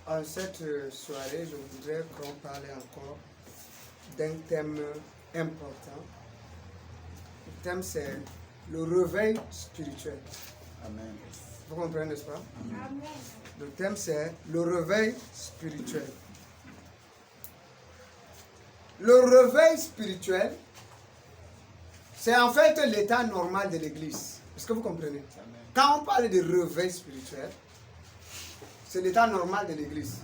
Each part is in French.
En cette soirée, je voudrais qu'on parle encore d'un thème important. Le thème, c'est le réveil spirituel. Amen. Vous comprenez, n'est-ce pas? Amen. Le thème, c'est le réveil spirituel. Le réveil spirituel, c'est en fait l'état normal de l'Église. Est-ce que vous comprenez? Amen. Quand on parle de réveil spirituel, c'est l'état normal de l'Église.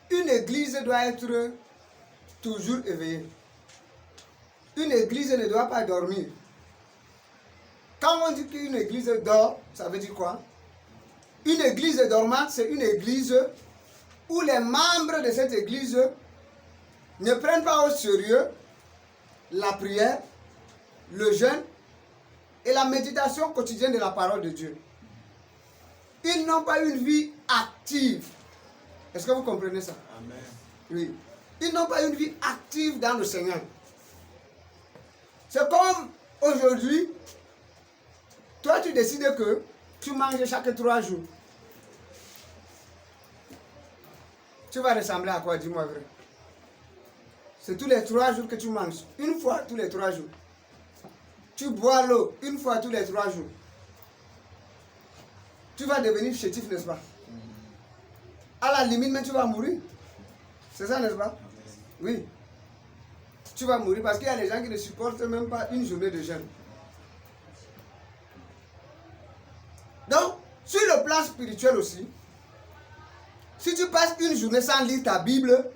Une église doit être toujours éveillée. Une église ne doit pas dormir. Quand on dit qu'une église dort, ça veut dire quoi? Une église dormante, c'est une église où les membres de cette église ne prennent pas au sérieux la prière, le jeûne et la méditation quotidienne de la parole de Dieu. Ils n'ont pas une vie active. Est-ce que vous comprenez ça? Amen. Oui. Ils n'ont pas une vie active dans le Seigneur. C'est comme aujourd'hui, toi tu décides que tu manges chaque 3 jours. Tu vas ressembler à quoi? Dis-moi vrai. C'est tous les 3 jours que tu manges. Une fois tous les 3 jours. Tu bois l'eau une fois tous les 3 jours. Tu vas devenir chétif, n'est-ce pas? À la limite, mais tu vas mourir. C'est ça, n'est-ce pas? Oui. Tu vas mourir parce qu'il y a des gens qui ne supportent même pas une journée de jeûne. Donc, sur le plan spirituel aussi, si tu passes une journée sans lire ta Bible,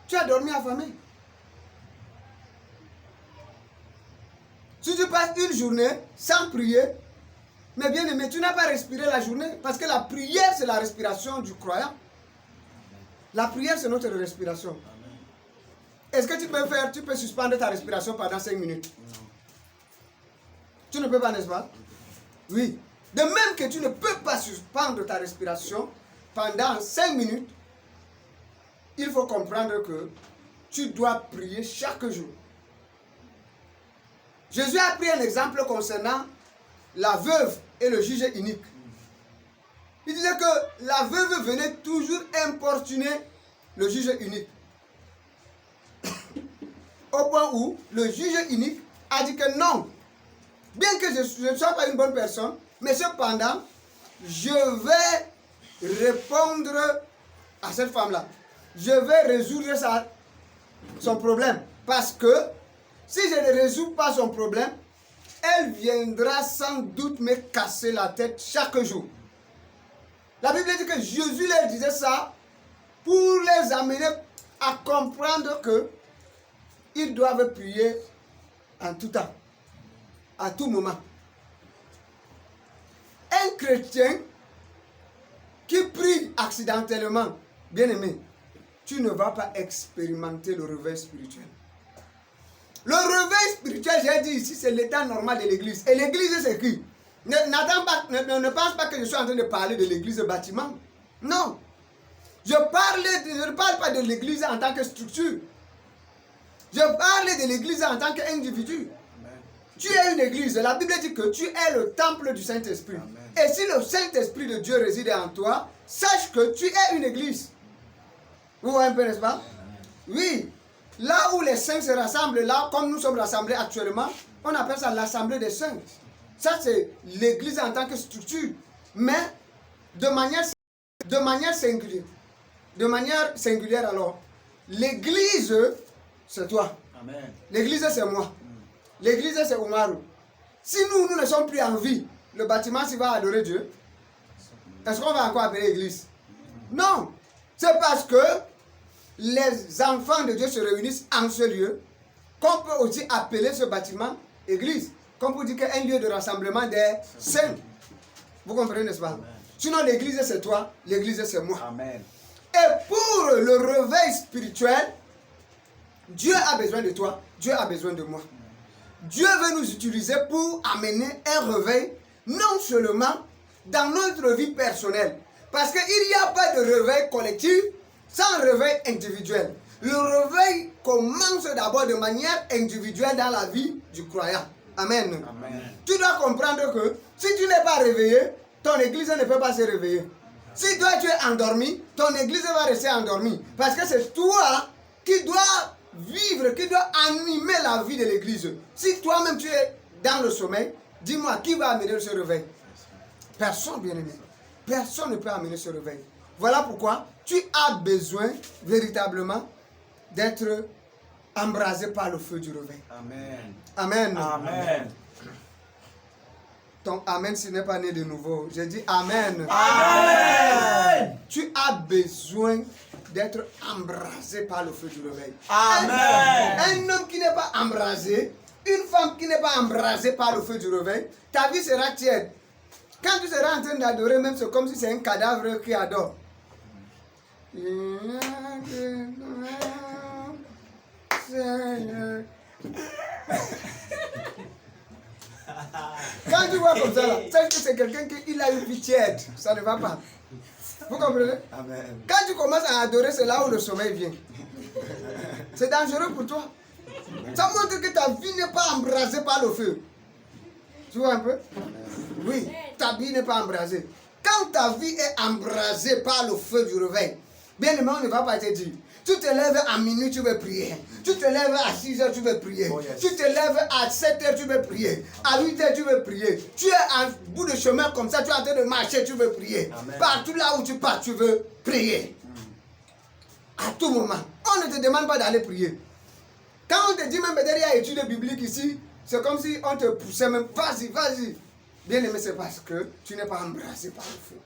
tu as dormi affamé. Si tu passes une journée sans prier, mais bien aimé, tu n'as pas respiré la journée. Parce que la prière, c'est la respiration du croyant. La prière, c'est notre respiration. Est-ce que tu peux suspendre ta respiration pendant 5 minutes? Non. Tu ne peux pas, n'est-ce pas? Oui. De même que tu ne peux pas suspendre ta respiration pendant 5 minutes, il faut comprendre que tu dois prier chaque jour. Jésus a pris un exemple concernant la veuve et le juge unique. Il disait que la veuve venait toujours importuner le juge unique. Au point où le juge unique a dit que non, bien que je ne sois pas une bonne personne, mais cependant, je vais répondre à cette femme-là. Je vais résoudre son problème. Parce que si je ne résous pas son problème, elle viendra sans doute me casser la tête chaque jour. La Bible dit que Jésus leur disait ça pour les amener à comprendre que ils doivent prier en tout temps, à tout moment. Un chrétien qui prie accidentellement, bien aimé, tu ne vas pas expérimenter le réveil spirituel. Le réveil spirituel, j'ai dit ici, c'est l'état normal de l'église. Et l'église, c'est qui? Ne pense pas que je suis en train de parler de l'église bâtiment. Non. Je ne parle pas de l'église en tant que structure. Je parle de l'église en tant qu'individu. Tu es une église. La Bible dit que tu es le temple du Saint-Esprit. Et si le Saint-Esprit de Dieu réside en toi, sache que tu es une église. Vous voyez un peu, n'est-ce pas? Oui. Là où les saints se rassemblent, là, comme nous sommes rassemblés actuellement, on appelle ça l'assemblée des saints. Ça, c'est l'église en tant que structure. Mais de manière singulière. De manière singulière, alors, l'église, c'est toi. L'église, c'est moi. L'église, c'est Oumarou. Si nous ne sommes plus en vie, le bâtiment, s'il va adorer Dieu, est-ce qu'on va encore appeler église? Non. C'est parce que les enfants de Dieu se réunissent en ce lieu, qu'on peut aussi appeler ce bâtiment église, comme pour dire qu'un lieu de rassemblement des saints. Vous comprenez, n'est-ce pas? Sinon, l'église c'est toi, l'église c'est moi. Amen. Et pour le réveil spirituel, Dieu a besoin de toi, Dieu a besoin de moi. Dieu veut nous utiliser pour amener un réveil, non seulement dans notre vie personnelle, parce qu'il n'y a pas de réveil collectif sans réveil individuel. Le réveil commence d'abord de manière individuelle dans la vie du croyant. Amen. Amen. Tu dois comprendre que si tu n'es pas réveillé, ton église ne peut pas se réveiller. Si toi tu es endormi, ton église va rester endormie. Parce que c'est toi qui dois vivre, qui dois animer la vie de l'église. Si toi-même tu es dans le sommeil, dis-moi, qui va amener ce réveil? Personne, bien-aimé. Personne ne peut amener ce réveil. Voilà pourquoi tu as besoin véritablement d'être embrasé par le feu du réveil. Amen. Amen. Amen. Ton amen, ce n'est pas né de nouveau. Je dis amen. Amen. Tu as besoin d'être embrasé par le feu du réveil. Amen. Un homme qui n'est pas embrasé, une femme qui n'est pas embrasée par le feu du réveil, ta vie sera tiède. Quand tu seras en train d'adorer, même c'est comme si c'est un cadavre qui adore. Quand tu vois comme ça, là, sache que c'est quelqu'un qui a une vie tiède. Ça ne va pas. Vous comprenez? Amen. Quand tu commences à adorer, c'est là où le sommeil vient. C'est dangereux pour toi. Ça montre que ta vie n'est pas embrasée par le feu. Tu vois un peu? Oui, ta vie n'est pas embrasée. Quand ta vie est embrasée par le feu du réveil, bien aimé, on ne va pas te dire. Tu te lèves à minuit, tu veux prier. Tu te lèves à 6 heures, tu veux prier. Oh, yes. Tu te lèves à 7 heures, tu veux prier. À 8 heures, tu veux prier. Tu es en bout de chemin comme ça, tu es en train de marcher, tu veux prier. Amen. Partout là où tu pars, tu veux prier. À tout moment. On ne te demande pas d'aller prier. Quand on te dit même peut-être il y a études bibliques ici, c'est comme si on te poussait même, vas-y, vas-y. Bien aimé, c'est parce que tu n'es pas embrassé par le feu.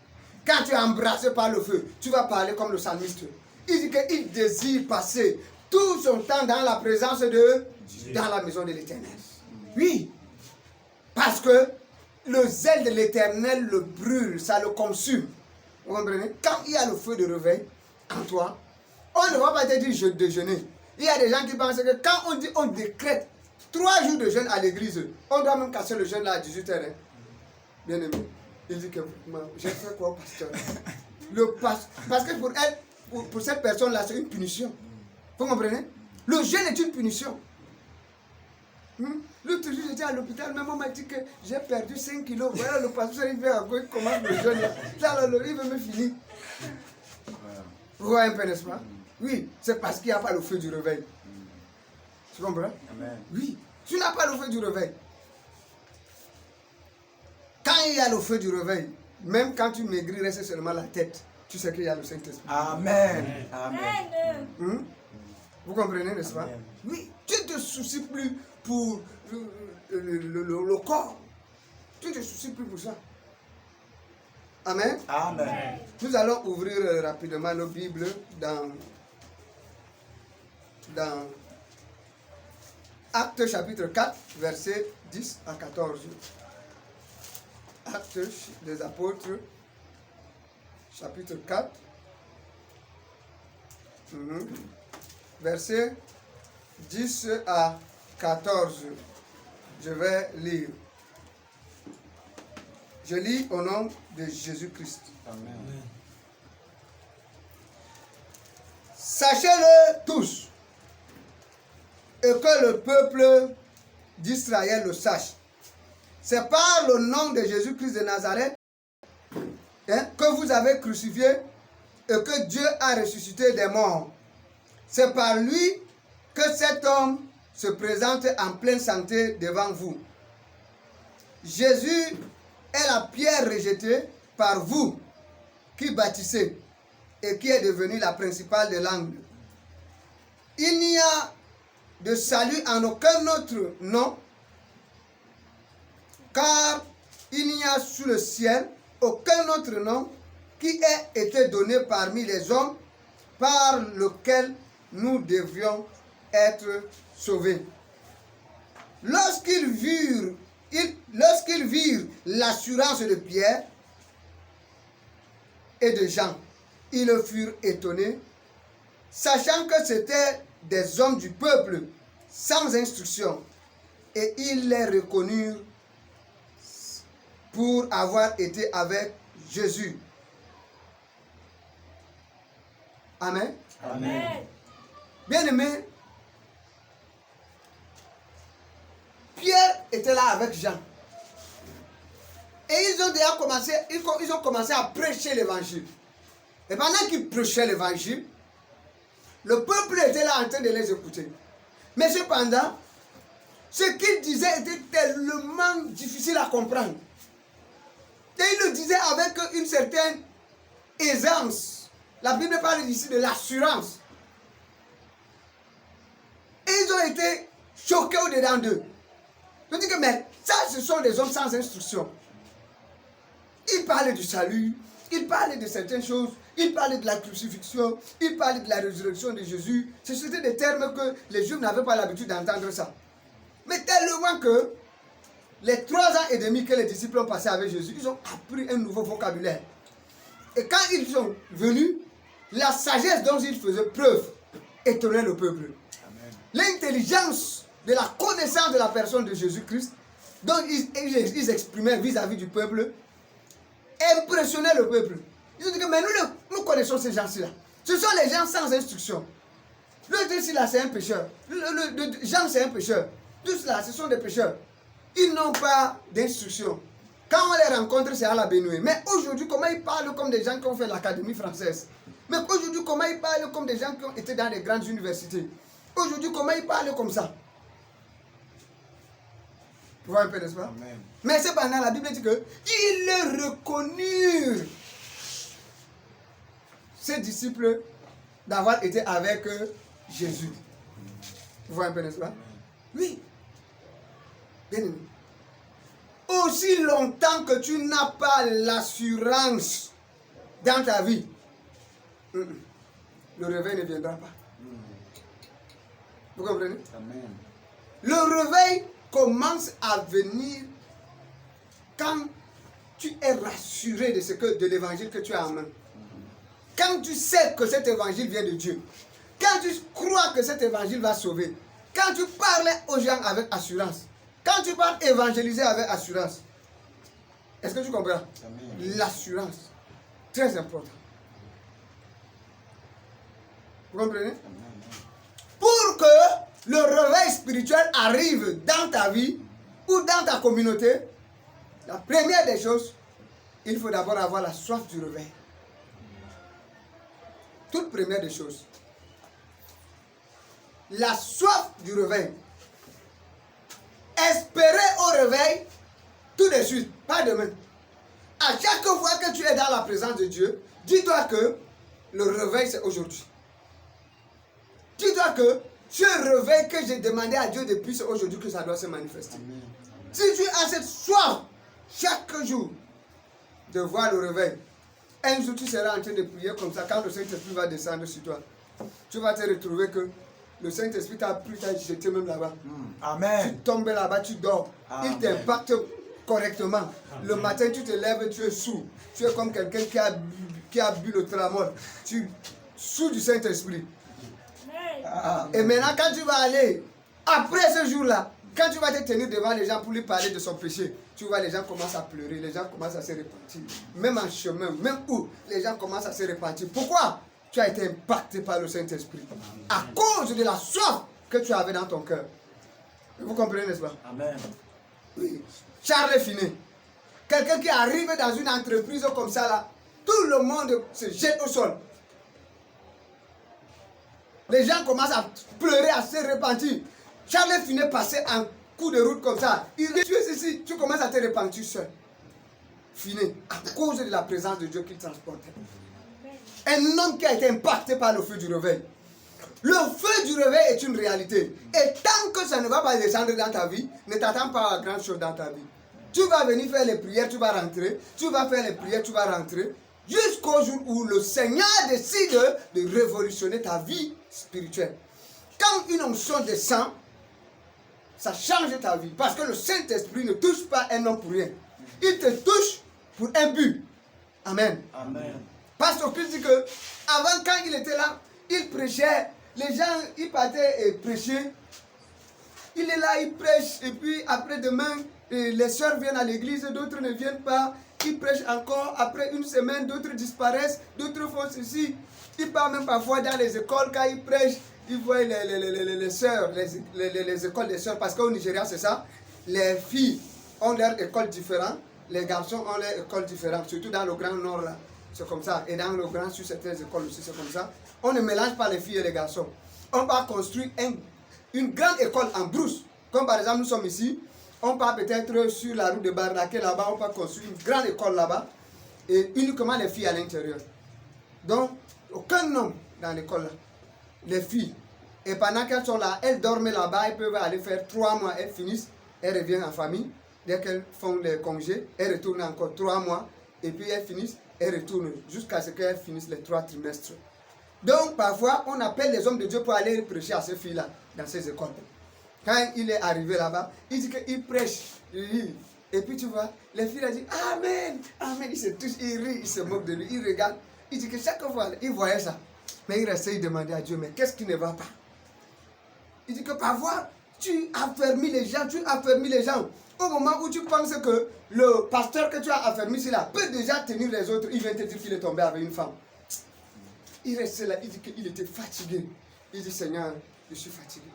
Quand tu es embrassé par le feu, tu vas parler comme le psalmiste. Il dit qu'il désire passer tout son temps dans la présence de Dieu, dans la maison de l'Éternel. Oui, parce que le zèle de l'Éternel le brûle, ça le consume. Vous comprenez? Quand il y a le feu de réveil en toi, on ne va pas te dire je déjeuner. Il y a des gens qui pensent que quand on dit on décrète 3 jours de jeûne à l'église, on doit même casser le jeûne là à 18h. Hein. Bien aimé, il dit que j'ai fait quoi au pasteur? Parce que pour elle, pour cette personne-là, c'est une punition. Vous comprenez? Le jeûne est une punition. L'autre jour, j'étais à l'hôpital, même on m'a dit que j'ai perdu 5 kilos. Voilà, le pasteur, il vient il commence le jeûne. Là, il veut me finir. Vous voyez un peu, n'est-ce pas? Oui, c'est parce qu'il n'y a pas le feu du réveil. Tu comprends? Amen. Oui, tu n'as pas le feu du réveil. Quand il y a le feu du réveil, même quand tu maigris, reste seulement la tête, tu sais qu'il y a le Saint-Esprit. Amen. Amen. Vous comprenez, n'est-ce pas? Amen. Oui, tu ne te soucies plus pour le corps. Tu ne te soucies plus pour ça. Amen. Amen. Nous allons ouvrir rapidement nos Bibles dans Actes chapitre 4, versets 10 à 14. Actes des apôtres, chapitre 4, versets 10 à 14. Je vais lire. Je lis au nom de Jésus-Christ. Amen. Sachez-le tous, et que le peuple d'Israël le sache. C'est par le nom de Jésus-Christ de Nazareth que vous avez crucifié et que Dieu a ressuscité des morts. C'est par lui que cet homme se présente en pleine santé devant vous. Jésus est la pierre rejetée par vous qui bâtissez et qui est devenue la principale de l'angle. Il n'y a de salut en aucun autre nom, car il n'y a sous le ciel aucun autre nom qui ait été donné parmi les hommes par lequel nous devions être sauvés. Lorsqu'ils virent l'assurance de Pierre et de Jean, ils furent étonnés, sachant que c'étaient des hommes du peuple sans instruction, et ils les reconnurent pour avoir été avec Jésus. Amen. Amen. Bien-aimé, Pierre était là avec Jean. Et ils ont déjà commencé, ils ont commencé à prêcher l'évangile. Et pendant qu'ils prêchaient l'évangile, le peuple était là en train de les écouter. Mais cependant, ce qu'ils disaient était tellement difficile à comprendre. Et ils le disaient avec une certaine aisance. La Bible parle ici de l'assurance. Et ils ont été choqués au-dedans d'eux. Ils ont dit que, mais ça, ce sont des hommes sans instruction. Ils parlaient du salut, ils parlaient de certaines choses, ils parlaient de la crucifixion, ils parlaient de la résurrection de Jésus. C'était des termes que les Juifs n'avaient pas l'habitude d'entendre ça. Mais tellement que les 3 ans et demi que les disciples ont passé avec Jésus, ils ont appris un nouveau vocabulaire. Et quand ils sont venus, la sagesse dont ils faisaient preuve étonnait le peuple. L'intelligence de la connaissance de la personne de Jésus-Christ dont ils exprimaient vis-à-vis du peuple impressionnait le peuple. Ils ont dit que mais nous connaissons ces gens-ci là. Ce sont les gens sans instruction. Le ici là c'est un pécheur. Jean c'est un pécheur. Tous là ce sont des pécheurs. Ils n'ont pas d'instruction. Quand on les rencontre c'est à la bénouée. Mais aujourd'hui comment ils parlent comme des gens qui ont fait l'académie française. Mais aujourd'hui comment ils parlent comme des gens qui ont été dans les grandes universités. Aujourd'hui comment ils parlent comme ça. Vous voyez un peu, n'est-ce pas? Amen. Mais cependant, la Bible dit que ils reconnurent ces disciples d'avoir été avec Jésus. Vous voyez un peu, n'est-ce pas? Oui. Bien aimé. Aussi longtemps que tu n'as pas l'assurance dans ta vie, le réveil ne viendra pas. Vous comprenez? Amen. Le réveil commence à venir quand tu es rassuré de l'évangile que tu as en main. Quand tu sais que cet évangile vient de Dieu. Quand tu crois que cet évangile va sauver. Quand tu parles aux gens avec assurance. Quand tu parles évangéliser avec assurance. Est-ce que tu comprends? L'assurance. Très important. Vous comprenez? Pour que le réveil spirituel arrive dans ta vie ou dans ta communauté, la première des choses, il faut d'abord avoir la soif du réveil. Toute première des choses. La soif du réveil. Espérer au réveil tout de suite, pas demain. À chaque fois que tu es dans la présence de Dieu, dis-toi que le réveil c'est aujourd'hui. Dis-toi que ce réveil que j'ai demandé à Dieu depuis, c'est aujourd'hui que ça doit se manifester. Amen. Si tu as cette soif chaque jour de voir le réveil, un jour tu seras en train de prier comme ça, quand le Saint-Esprit va descendre sur toi, tu vas te retrouver que le Saint-Esprit t'a pris, t'a jeté même là-bas. Amen. Tu tombes là-bas, tu dors. Amen. Il t'impacte correctement. Amen. Le matin, tu te lèves, tu es sourd. Tu es comme quelqu'un qui a bu le tramol. Tu es sourd du Saint-Esprit. Et maintenant, quand tu vas aller, après ce jour-là, quand tu vas te tenir devant les gens pour lui parler de son péché, tu vois les gens commencent à pleurer, les gens commencent à se repentir. Même en chemin, même où, les gens commencent à se repentir. Pourquoi? Tu as été impacté par le Saint-Esprit. À cause de la soif que tu avais dans ton cœur. Vous comprenez, n'est-ce pas? Amen. Oui. Charles Finet, quelqu'un qui arrive dans une entreprise comme ça, là, tout le monde se jette au sol. Les gens commencent à pleurer, à se repentir. Charles Finet passait en coup de route comme ça. Il dit, tu es ici, tu commences à te repentir seul. Finet, à cause de la présence de Dieu qu'il transportait. Un homme qui a été impacté par le feu du réveil. Le feu du réveil est une réalité. Et tant que ça ne va pas descendre dans ta vie, ne t'attends pas à grand chose dans ta vie. Tu vas venir faire les prières, tu vas rentrer. Tu vas faire les prières, tu vas rentrer. Jusqu'au jour où le Seigneur décide de révolutionner ta vie spirituelle. Quand une onction descend, ça change ta vie. Parce que le Saint-Esprit ne touche pas un homme pour rien. Il te touche pour un but. Amen. Amen. Pasteur Christ dit que, avant quand il était là, il prêchait. Les gens, ils partaient et prêchaient. Il est là, il prêche. Et puis après demain, les sœurs viennent à l'église, d'autres ne viennent pas. Ils prêchent encore. Après une semaine, d'autres disparaissent. D'autres font ceci. Ils partent même parfois dans les écoles quand ils prêchent. Ils voient les sœurs, les écoles des sœurs. Parce qu'au Nigeria, c'est ça. Les filles ont leur école différente. les garçons ont les écoles différentes, surtout dans le Grand Nord là, c'est comme ça. Et dans le Grand Sud, certaines écoles aussi, c'est comme ça. On ne mélange pas les filles et les garçons. On va construire une grande école en brousse. Comme par exemple, nous sommes ici, on part peut-être sur la route de Barnaquet là-bas, on va construire une grande école là-bas, et uniquement les filles à l'intérieur. Donc, aucun homme dans l'école là. Les filles. Et pendant qu'elles sont là, elles dorment là-bas, elles peuvent aller faire 3 mois, elles finissent, elles reviennent en famille. Dès qu'elles font les congés, elles retournent encore 3 mois, et puis elles finissent, elles retournent jusqu'à ce qu'elles finissent les 3 trimestres. Donc, parfois, on appelle les hommes de Dieu pour aller prêcher à ces filles-là, dans ces écoles. Quand il est arrivé là-bas, il dit qu'il prêche. Et puis tu vois, les filles disent Amen, Amen. Il se touche, il rit, il se moque de lui, il regarde. Il dit que chaque fois, il voyait ça. Mais il restait, il demandait à Dieu, mais qu'est-ce qui ne va pas? Il dit que parfois, tu affermis les gens, Au moment où tu penses que le pasteur que tu as affermi ici là peut déjà tenir les autres, il vient te dire qu'il est tombé avec une femme. Il restait là, il dit qu'il était fatigué. Il dit Seigneur, je suis fatigué.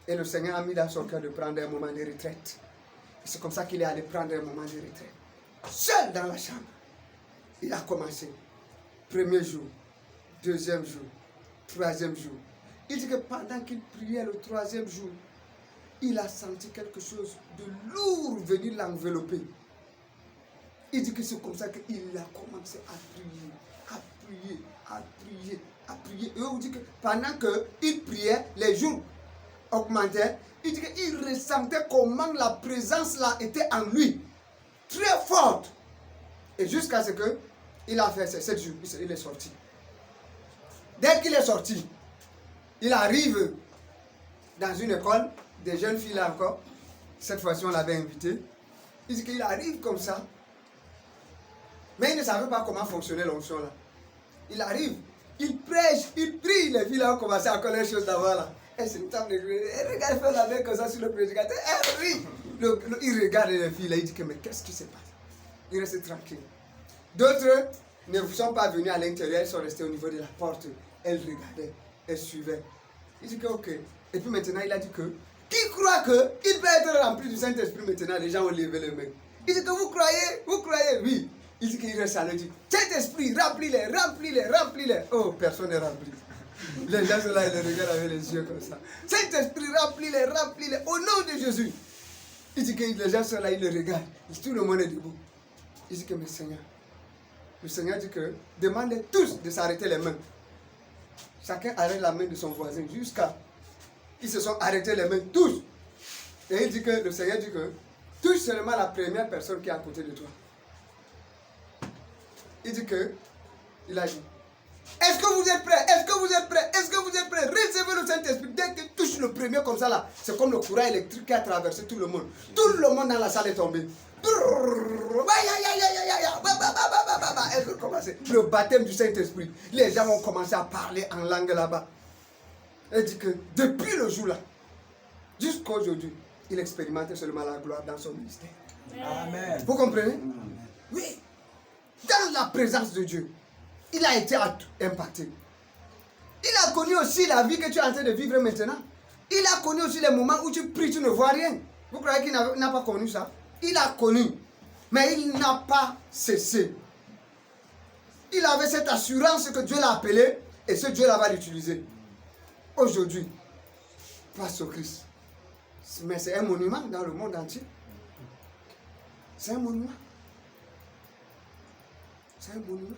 Et le Seigneur a mis dans son cœur de prendre un moment de retraite. C'est comme ça qu'il est allé prendre un moment de retraite. Seul dans la chambre. Il a commencé. Premier jour, deuxième jour, troisième jour. Il dit que pendant qu'il priait le troisième jour, il a senti quelque chose de lourd venir l'envelopper. Il dit que c'est comme ça qu'il a commencé à prier, à prier, à prier, à prier. Et on dit que pendant qu'il priait, les jours augmentaient. Il dit qu'il ressentait comment la présence là était en lui, très forte. Et jusqu'à ce qu'il a fait ces 7 jours, il est sorti. Dès qu'il est sorti, il arrive dans une école, des jeunes filles là encore. Cette fois-ci, on l'avait invité. Il dit qu'il arrive comme ça. Mais il ne savait pas comment fonctionnait l'onction là. Il arrive, il prêche, il prie. Les filles là ont commencé à connaître les choses d'avant là. Elle se tape les yeux. Elle regarde faire la main comme ça sur le prédicateur. Elle rit. Il regarde les filles là. Il dit que mais qu'est-ce qui se passe? Il reste tranquille. D'autres ne sont pas venus à l'intérieur. Elles sont restées au niveau de la porte. Elles regardaient. Elles suivaient. Il dit que ok. Et puis maintenant il a dit que qui croit qu'il peut être rempli du Saint-Esprit maintenant? Les gens ont levé les mains. Il dit que vous croyez? Vous croyez? Oui. Il dit qu'il reste à lui. Il dit Saint-Esprit, remplis-les, remplis-les, remplis-les. Oh, personne n'est rempli. Les gens sont là, ils le regardent avec les yeux comme ça. Saint-Esprit, remplis-les, remplis-les. Au nom de Jésus. Il dit que les gens sont là, ils le regardent. Tout le monde est debout. Il dit que mais Seigneur. Le Seigneur dit que demandez tous de s'arrêter les mains. Chacun arrête la main de son voisin jusqu'à. Ils se sont arrêtés les mains tous. Et il dit que le Seigneur dit que touche seulement la première personne qui est à côté de toi. Il dit que, il a dit, est-ce que vous êtes prêts? Est-ce que vous êtes prêts? Est-ce que vous êtes prêts? Recevez le Saint-Esprit. Dès qu'il touche le premier comme ça là, c'est comme le courant électrique qui a traversé tout le monde. Tout le monde dans la salle est tombé. Le baptême du Saint-Esprit. Les gens ont commencé à parler en langue là-bas. Il dit que depuis le jour là, jusqu'à aujourd'hui, il expérimente seulement la gloire dans son ministère. Amen. Vous comprenez? Oui. Dans la présence de Dieu, il a été impacté. Il a connu aussi la vie que tu es en train de vivre maintenant. Il a connu aussi les moments où tu pries, tu ne vois rien. Vous croyez qu'il n'a pas connu ça? Il a connu, mais il n'a pas cessé. Il avait cette assurance que Dieu l'a appelé et ce Dieu-là va l'utiliser. Aujourd'hui, face au Christ. Mais c'est un monument dans le monde entier. C'est un monument. C'est un monument.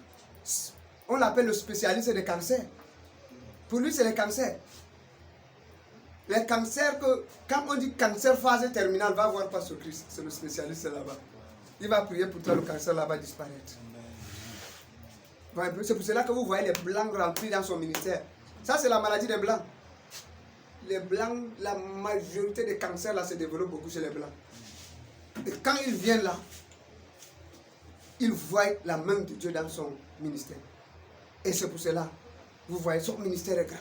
On l'appelle le spécialiste des cancers. Pour lui, c'est les cancers. Les cancers que, quand on dit cancer phase terminale, va voir face au Christ. C'est le spécialiste là-bas. Il va prier pour toi, le cancer là-bas disparaître. C'est pour cela que vous voyez les blancs remplis dans son ministère. Ça, c'est la maladie des blancs. Les blancs, la majorité des cancers là se développent beaucoup chez les blancs. Et quand ils viennent là, ils voient la main de Dieu dans son ministère. Et c'est pour cela, vous voyez, son ministère est grand.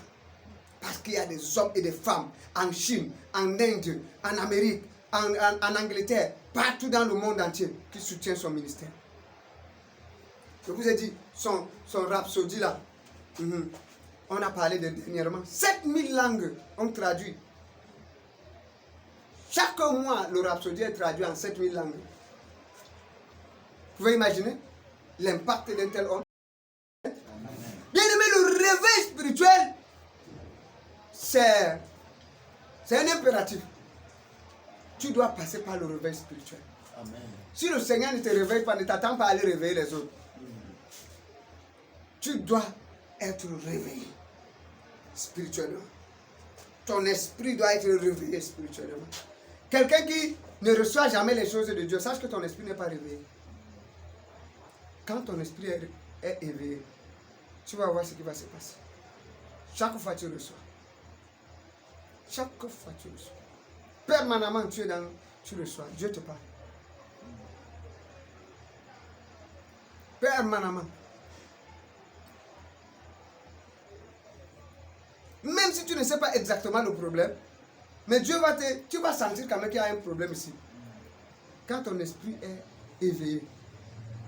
Parce qu'il y a des hommes et des femmes en Chine, en Inde, en Amérique, en Angleterre, partout dans le monde entier qui soutiennent son ministère. Je vous ai dit, son rhapsodie là, on a parlé de dernièrement, 7000 langues ont traduit. Chaque mois, le rhapsodie est traduit en 7000 langues. pouvez imaginer l'impact d'un tel homme. Bien aimé, le réveil spirituel, c'est un impératif. Tu dois passer par le réveil spirituel. Amen. Si le Seigneur ne te réveille pas, ne t'attends pas à aller réveiller les autres. Tu dois être réveillé spirituellement. Ton esprit doit être réveillé spirituellement. Quelqu'un qui ne reçoit jamais les choses de Dieu, sache que ton esprit n'est pas réveillé. Quand ton esprit est éveillé, tu vas voir ce qui va se passer. Chaque fois tu reçois. Chaque fois tu reçois. Permanemment tu reçois. Dieu te parle. Permanemment. Même si tu ne sais pas exactement le problème, mais tu vas sentir quand même qu'il y a un problème ici. Quand ton esprit est éveillé,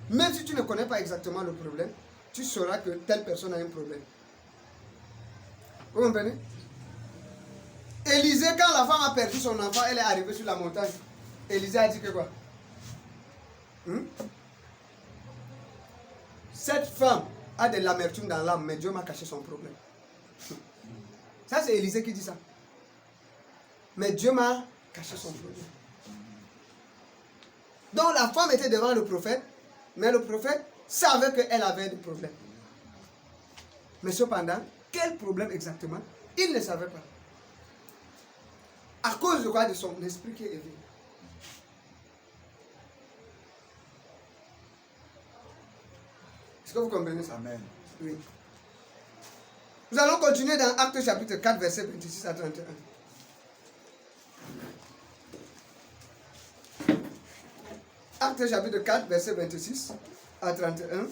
même si tu ne connais pas exactement le problème, tu sauras que telle personne a un problème. Vous comprenez? Élisée, quand la femme a perdu son enfant, elle est arrivée sur la montagne. Élisée a dit que quoi? Cette femme a de l'amertume dans l'âme, mais Dieu m'a caché son problème. Ça, c'est Élisée qui dit ça. Mais Dieu m'a caché son problème. Donc la femme était devant le prophète, mais le prophète savait qu'elle avait des problèmes. Mais cependant, quel problème exactement? Il ne savait pas. À cause de quoi? De son esprit qui est éveillé. Est-ce que vous comprenez ça? Amen. Oui. Nous allons continuer dans Actes chapitre 4, verset 26 à 31. Actes chapitre 4, verset 26 à 31.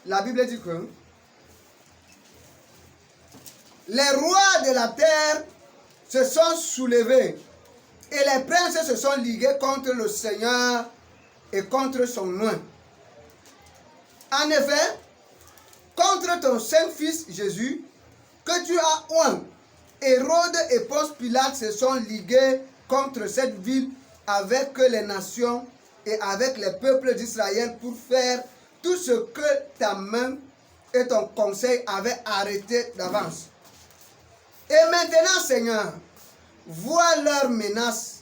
La Bible dit que les rois de la terre se sont soulevés et les princes se sont ligués contre le Seigneur et contre son nom. En effet, contre ton Saint-Fils Jésus, que tu as oint, Hérode et Ponce Pilate se sont ligués contre cette ville avec les nations et avec les peuples d'Israël pour faire tout ce que ta main et ton conseil avaient arrêté d'avance. Et maintenant, Seigneur, vois leurs menaces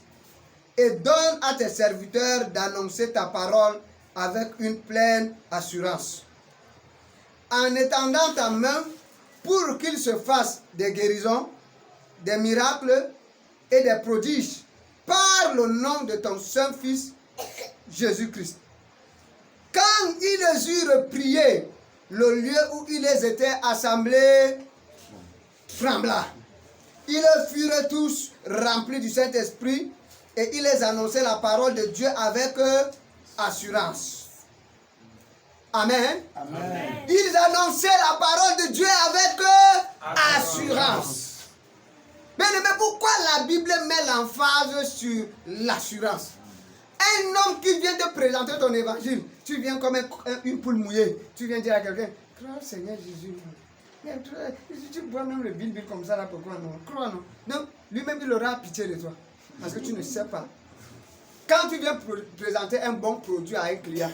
et donne à tes serviteurs d'annoncer ta parole avec une pleine assurance. En étendant ta main pour qu'il se fasse des guérisons, des miracles et des prodiges par le nom de ton Saint-Fils Jésus-Christ. Quand ils eurent prié, le lieu où ils étaient assemblés trembla. Ils furent tous remplis du Saint-Esprit et ils annonçaient la parole de Dieu avec assurance. Amen. Amen. Ils annonçaient la parole de Dieu avec assurance. Mais pourquoi la Bible met l'emphase sur l'assurance? Un homme qui vient te présenter ton évangile, tu viens comme une poule mouillée, tu viens dire à quelqu'un, crois au Seigneur Jésus. Tu bois même le bil comme ça là, pourquoi non? Crois non. Donc lui-même il aura pitié de toi. Parce que tu ne sais pas. Quand tu viens présenter un bon produit à un client,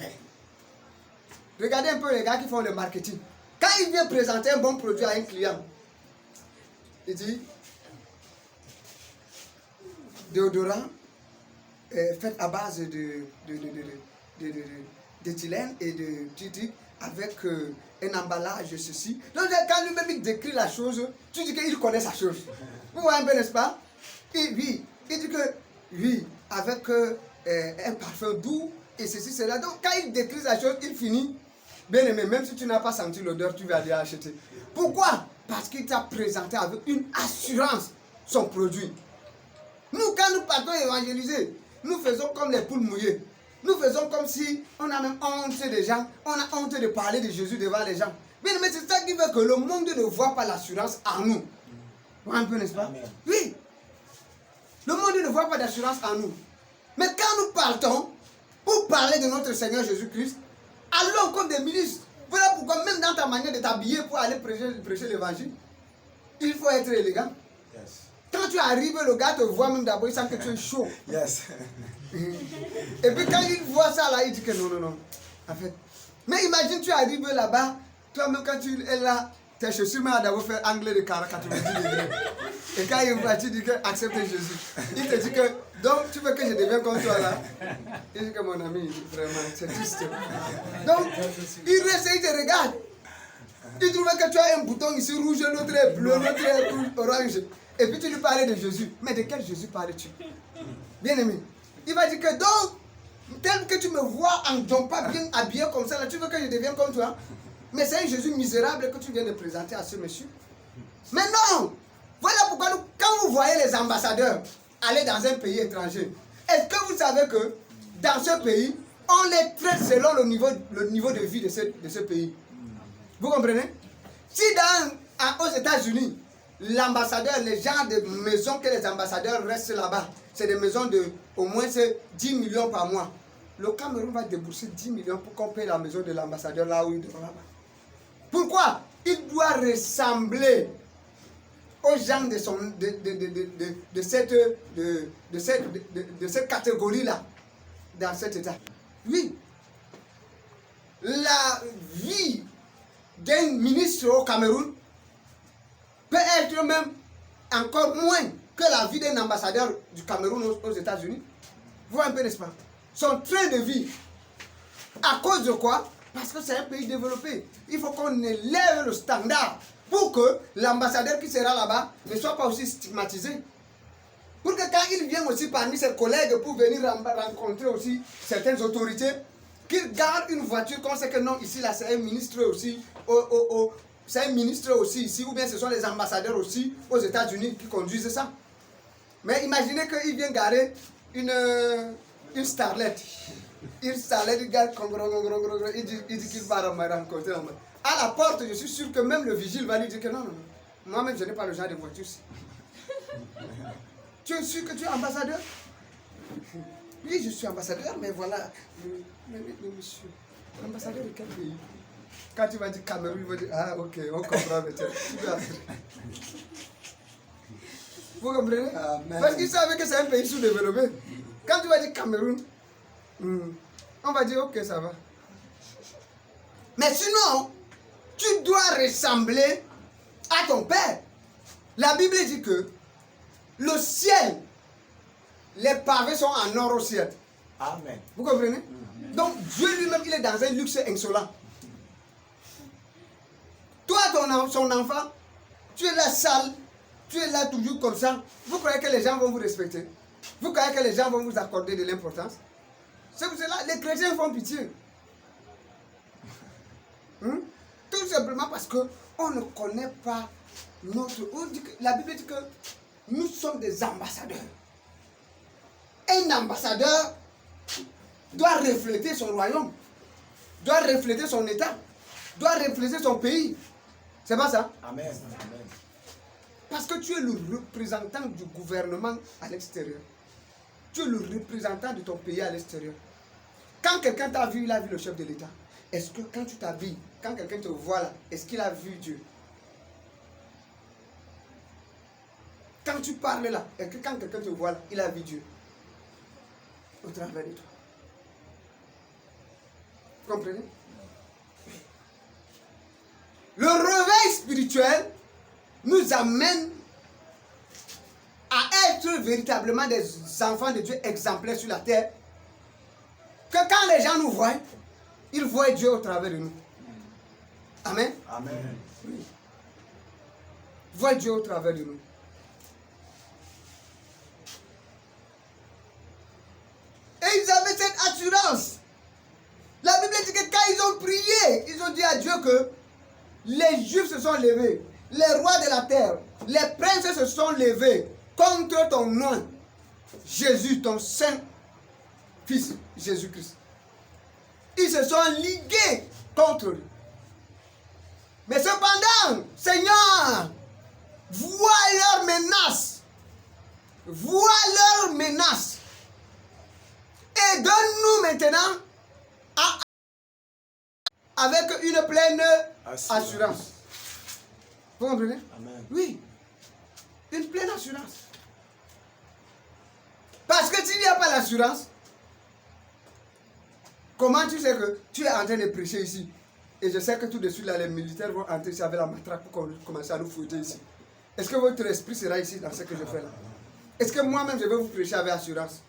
regardez un peu les gars qui font le marketing. Quand il vient présenter un bon produit à un client, il dit déodorant fait à base d'éthylène et de titi avec un emballage ceci. Donc quand lui-même il décrit la chose, tu dis qu'il connaît sa chose. Vous voyez un peu, n'est-ce pas? Oui, il dit que oui, avec un parfum doux et ceci, cela. Donc quand il décrit la chose, il finit. Bien aimé, même si tu n'as pas senti l'odeur, tu vas aller acheter. Pourquoi? Parce qu'il t'a présenté avec une assurance son produit. Nous, quand nous partons évangéliser, nous faisons comme les poules mouillées. Nous faisons comme si on a même honte des gens. On a honte de parler de Jésus devant les gens. Bien aimé, c'est ça qui veut que le monde ne voit pas l'assurance en nous. Un peu, n'est-ce pas? Amen. Oui. Le monde ne voit pas d'assurance en nous. Mais quand nous partons pour parler de notre Seigneur Jésus-Christ, allons comme des ministres. Voilà pourquoi même dans ta manière de t'habiller pour aller prêcher l'évangile, il faut être élégant. Yes. Quand tu arrives, le gars te voit même d'abord, il sent que tu es chaud. Yes. Et puis quand il voit ça là, il dit que non. En fait. Mais imagine, tu arrives là-bas, toi-même quand tu es là, tes chaussures m'ont d'abord fait anglais de 90 degrés. Et quand il voit, tu dis que accepte Jésus. Il te dit que, donc tu veux que je devienne comme toi là. Il dit que mon ami, vraiment, c'est triste. Donc, il reste et il te regarde. Il trouvait que tu as un bouton ici rouge, l'autre est bleu, l'autre est orange. Et puis tu lui parlais de Jésus. Mais de quel Jésus parles-tu? Bien aimé. Il va dire que donc, tel que tu me vois en jompa bien habillé comme ça, là, tu veux que je devienne comme toi? Mais c'est un Jésus misérable que tu viens de présenter à ce monsieur. Mais non! Voilà pourquoi quand vous voyez les ambassadeurs aller dans un pays étranger, est-ce que vous savez que dans ce pays, on les traite selon le niveau de vie de ce pays? Vous comprenez? Si aux États-Unis, l'ambassadeur, les gens de maisons que les ambassadeurs restent là-bas, c'est des maisons de au moins 10 millions par mois. Le Cameroun va débourser 10 millions pour qu'on paye la maison de l'ambassadeur là où il est là-bas. Pourquoi? Il doit ressembler aux gens de cette catégorie-là, dans cet état. Oui. La vie d'un ministre au Cameroun peut être même encore moins que la vie d'un ambassadeur du Cameroun aux États-Unis. Vous voyez un peu, n'est-ce pas? Son train de vie. À cause de quoi? Parce que c'est un pays développé. Il faut qu'on élève le standard pour que l'ambassadeur qui sera là-bas ne soit pas aussi stigmatisé. Pour que quand il vient aussi parmi ses collègues pour venir rencontrer aussi certaines autorités, qu'il garde une voiture, qu'on sait que non, ici, là, c'est un ministre aussi, c'est un ministre aussi ici, ou bien ce sont les ambassadeurs aussi aux États-Unis qui conduisent ça. Mais imaginez qu'il vient garer une starlette. Une starlette, il garde, il dit qu'il va me rencontrer. À la porte, je suis sûr que même le vigile va lui dire que non. Moi-même, je n'ai pas le genre de voiture ici. Tu es sûr que tu es ambassadeur? Oui, je suis ambassadeur, mais voilà. Mais monsieur, ambassadeur de quel pays? Quand tu vas dire Cameroun, il va dire ah, ok, on comprend. Vous comprenez? Amen. Parce qu'ils savaient que c'est un pays sous-développé. Quand tu vas dire Cameroun, on va dire ok, ça va. Mais sinon, tu dois ressembler à ton père. La Bible dit que le ciel, les pavés sont en or au ciel. Amen. Vous comprenez? Donc Dieu lui-même, il est dans un luxe insolent. Toi, son enfant, tu es là sale, tu es là toujours comme ça. Vous croyez que les gens vont vous respecter? Vous croyez que les gens vont vous accorder de l'importance? C'est pour cela les chrétiens font pitié. Tout simplement parce qu'on ne connaît pas notre... La Bible dit que nous sommes des ambassadeurs. Un ambassadeur doit refléter son royaume, doit refléter son état, doit refléter son pays. C'est pas ça? Amen. Parce que tu es le représentant du gouvernement à l'extérieur. Tu es le représentant de ton pays à l'extérieur. Quand quelqu'un t'a vu, il a vu le chef de l'État. Est-ce que quand tu t'habilles, quand quelqu'un te voit là, est-ce qu'il a vu Dieu? Quand tu parles là, est-ce que quand quelqu'un te voit là, il a vu Dieu? Au travers de toi. Vous comprenez? Le réveil spirituel nous amène à être véritablement des enfants de Dieu exemplaires sur la terre. Que quand les gens nous voient, ils voient Dieu au travers de nous. Amen. Amen. Oui. Ils voient Dieu au travers de nous. Et ils avaient cette assurance. La Bible dit que quand ils ont prié, ils ont dit à Dieu que les Juifs se sont levés, les rois de la terre, les princes se sont levés contre ton nom, Jésus, ton saint fils, Jésus-Christ. Ils se sont ligués contre lui. Mais cependant, Seigneur, vois leurs menaces. Vois leurs menaces. Et donne-nous maintenant avec une pleine assurance. Vous comprenez? Amen. Oui. Une pleine assurance. Parce que s'il n'y a pas l'assurance, Comment tu sais que tu es en train de prêcher ici? Et je sais que tout de suite, là, les militaires vont entrer ici avec la matraque pour commencer à nous fouetter ici. Est-ce que votre esprit sera ici dans ce que je fais là? Est-ce que moi-même, je vais vous prêcher avec assurance?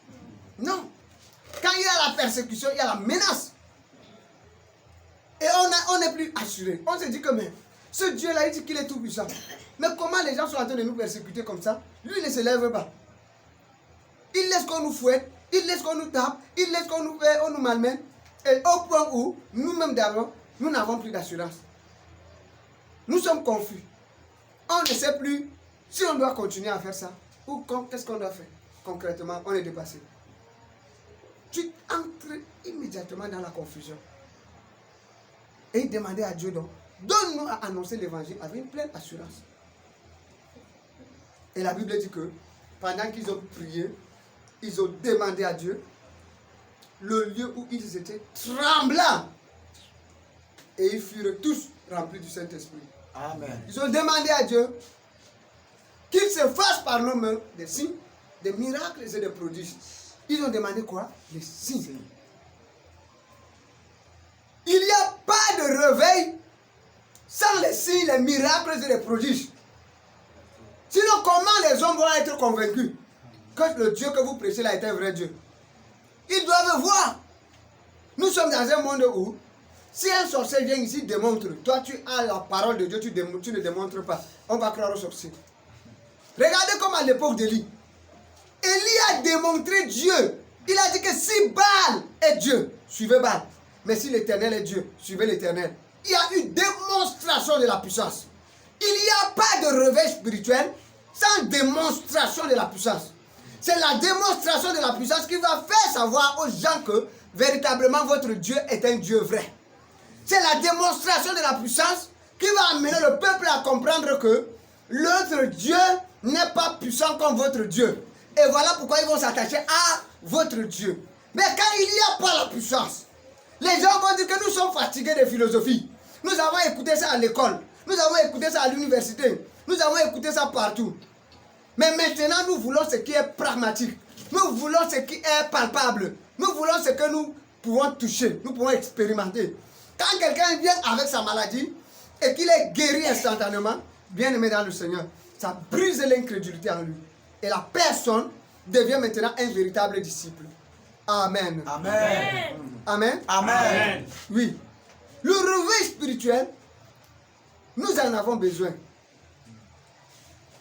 Non. Quand il y a la persécution, il y a la menace. Et on n'est plus assuré. On se dit que mais, ce Dieu-là, il dit qu'il est tout puissant. Mais comment les gens sont en train de nous persécuter comme ça? Lui, il ne se lève pas. Il laisse qu'on nous fouette, il laisse qu'on nous tape, il laisse qu'on nous malmène. Et au point où, nous-mêmes d'abord, nous n'avons plus d'assurance. Nous sommes confus. On ne sait plus si on doit continuer à faire ça ou qu'est-ce qu'on doit faire. Concrètement, on est dépassé. Tu entres immédiatement dans la confusion. Et demander à Dieu donc, donne-nous à annoncer l'évangile avec une pleine assurance. Et la Bible dit que pendant qu'ils ont prié, ils ont demandé à Dieu le lieu où ils étaient tremblants. Et ils furent tous remplis du Saint-Esprit. Amen. Ils ont demandé à Dieu qu'il se fasse par nos mains des signes, des miracles et des prodiges. Ils ont demandé quoi? Les signes. Il n'y a pas de réveil sans les signes, les miracles et les prodiges. Sinon, comment les hommes vont être convaincus que le Dieu que vous prêchez là est un vrai Dieu? Ils doivent voir. Nous sommes dans un monde où, si un sorcier vient ici démontre, toi tu as la parole de Dieu, tu ne démontres pas, on va croire au sorcier. Regardez comme à l'époque d'Élie. Élie a démontré Dieu. Il a dit que si Baal est Dieu, suivez Baal. Mais si l'Éternel est Dieu, suivez l'Éternel. Il y a une démonstration de la puissance. Il n'y a pas de réveil spirituel sans démonstration de la puissance. C'est la démonstration de la puissance qui va faire savoir aux gens que véritablement votre Dieu est un Dieu vrai. C'est la démonstration de la puissance qui va amener le peuple à comprendre que l'autre Dieu n'est pas puissant comme votre Dieu. Et voilà pourquoi ils vont s'attacher à votre Dieu. Mais quand il n'y a pas la puissance, les gens vont dire que nous sommes fatigués de philosophie. Nous avons écouté ça à l'école. Nous avons écouté ça à l'université. Nous avons écouté ça partout. Mais maintenant, nous voulons ce qui est pragmatique. Nous voulons ce qui est palpable. Nous voulons ce que nous pouvons toucher. Nous pouvons expérimenter. Quand quelqu'un vient avec sa maladie et qu'il est guéri instantanément, bien aimé dans le Seigneur, ça brise l'incrédulité en lui. Et la personne devient maintenant un véritable disciple. Amen. Amen. Amen. Amen. Oui. Le réveil spirituel, nous en avons besoin.